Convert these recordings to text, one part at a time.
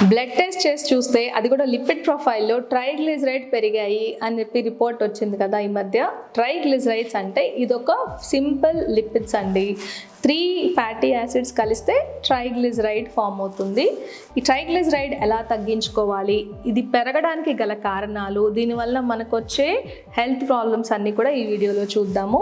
Blood test చేసి చూస్తే అది కూడా లిపిడ్ ప్రొఫైల్లో ట్రైగ్లిజరైడ్ పెరిగాయి అని చెప్పి రిపోర్ట్ వచ్చింది కదా ఈ మధ్య. ట్రైగ్లిజరైడ్స్ అంటే ఇదొక సింపుల్ లిపిడ్స్ అండి. 3 ఫ్యాటీ యాసిడ్స్ కలిస్తే ట్రైగ్లిజరైడ్ ఫామ్ అవుతుంది. ఈ ట్రైగ్లిజరైడ్ ఎలా తగ్గించుకోవాలి, ఇది పెరగడానికి గల కారణాలు, దీనివల్ల మనకు వచ్చే హెల్త్ ప్రాబ్లమ్స్ అన్నీ కూడా ఈ వీడియోలో చూద్దాము.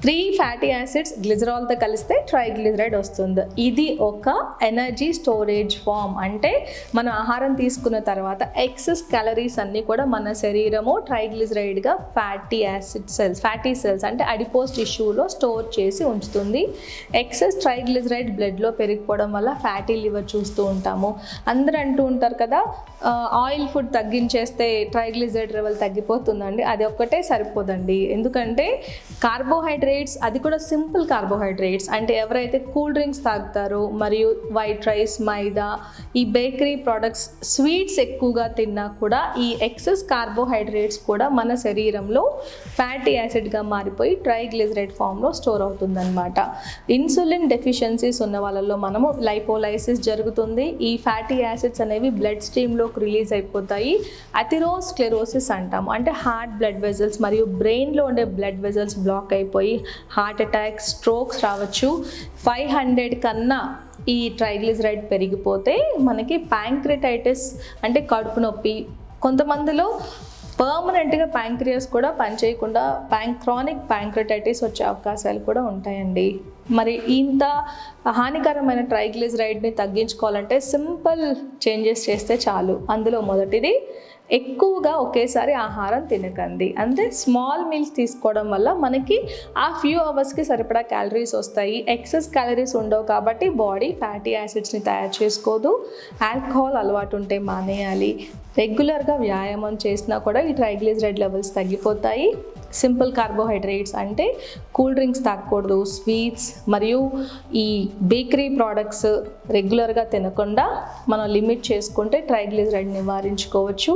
3 ఫ్యాటీ యాసిడ్స్ గ్లిజరాల్తో కలిస్తే ట్రైగ్లిజరైడ్ వస్తుంది. ఇది ఒక ఎనర్జీ స్టోరేజ్ ఫామ్. అంటే మనం ఆహారం తీసుకున్న తర్వాత ఎక్సెస్ క్యాలరీస్ అన్నీ కూడా మన శరీరము ట్రైగ్లిజరైడ్గా ఫ్యాటీ సెల్స్ అంటే అడిపోస్ టిష్యూలో స్టోర్ చేసి ఉంచుతుంది. ఎక్సెస్ ట్రైగ్లిజరైడ్ బ్లడ్లో పెరిగిపోవడం వల్ల ఫ్యాటీ లివర్ చూస్తూ ఉంటాము. అందరూ అంటూ ఉంటారు కదా, ఆయిల్ ఫుడ్ తగ్గించేస్తే ట్రైగ్లిజరైడ్ లెవెల్ తగ్గిపోతుందండి. అది ఒక్కటే సరిపోదండి. ఎందుకంటే కార్బోహైడ్రేట్స్, అది కూడా సింపుల్ కార్బోహైడ్రేట్స్ అంటే ఎవరైతే కూల్ డ్రింక్స్ తాగుతారో మరియు వైట్ రైస్, మైదా, ఈ బేకరీ ప్రోడక్ట్స్, స్వీట్స్ ఎక్కువగా తిన్నా కూడా ఈ ఎక్సెస్ కార్బోహైడ్రేట్స్ కూడా మన శరీరంలో ఫ్యాటీ యాసిడ్గా మారిపోయి ట్రైగ్లిజరైడ్ ఫామ్లో స్టోర్ అవుతుందన్నమాట. ఇన్సులిన్ డెఫిషియన్సీస్ ఉన్న వాళ్ళలో మనము లైపోలైసిస్ జరుగుతుంది. ఈ ఫ్యాటీ యాసిడ్స్ అనేవి బ్లడ్ స్ట్రీమ్లోకి రిలీజ్ అయిపోతాయి. అథెరోస్క్లెరోసిస్ అంటాము. అంటే హార్ట్ బ్లడ్ వెజల్స్ మరియు బ్రెయిన్లో ఉండే బ్లడ్ వెజల్స్ బ్లాక్ అయిపోయి హార్ట్ అటాక్, స్ట్రోక్స్ రావచ్చు. 500 కన్నా ఈ ట్రైగ్లిజరైడ్ పెరిగిపోతే మనకి ప్యాంక్రిటైటిస్ అంటే కడుపు నొప్పి, కొంతమందిలో పర్మనెంట్గా ప్యాంక్రియాస్ కూడా పనిచేయకుండా క్రానిక్ ప్యాంక్రిటైటిస్ వచ్చే అవకాశాలు కూడా ఉంటాయండి. మరి ఇంత హానికరమైన ట్రైగ్లిజరైడ్ని తగ్గించుకోవాలంటే సింపుల్ చేంజెస్ చేస్తే చాలు. అందులో మొదటిది, ఎక్కువగా ఒకేసారి ఆహారం తినకండి. అంటే స్మాల్ మీల్స్ తీసుకోవడం వల్ల మనకి ఆ ఫ్యూ అవర్స్కి సరిపడా క్యాలరీస్ వస్తాయి. ఎక్సెస్ క్యాలరీస్ ఉండవు కాబట్టి బాడీ ఫ్యాటీ యాసిడ్స్ని తయారు చేసుకోదు. ఆల్కహాల్ అలవాటు ఉంటే మానేయాలి. రెగ్యులర్గా వ్యాయామం చేసినా కూడా ఈ ట్రైగ్లిజరైడ్ లెవెల్స్ తగ్గిపోతాయి. సింపుల్ కార్బోహైడ్రేట్స్ అంటే కూల్ డ్రింక్స్ తాగకూడదు, స్వీట్స్ మరియు ఈ బేకరీ ప్రోడక్ట్స్ రెగ్యులర్గా తినకుండా మనం లిమిట్ చేసుకుంటే ట్రైగ్లిజరైడ్ నివారించుకోవచ్చు.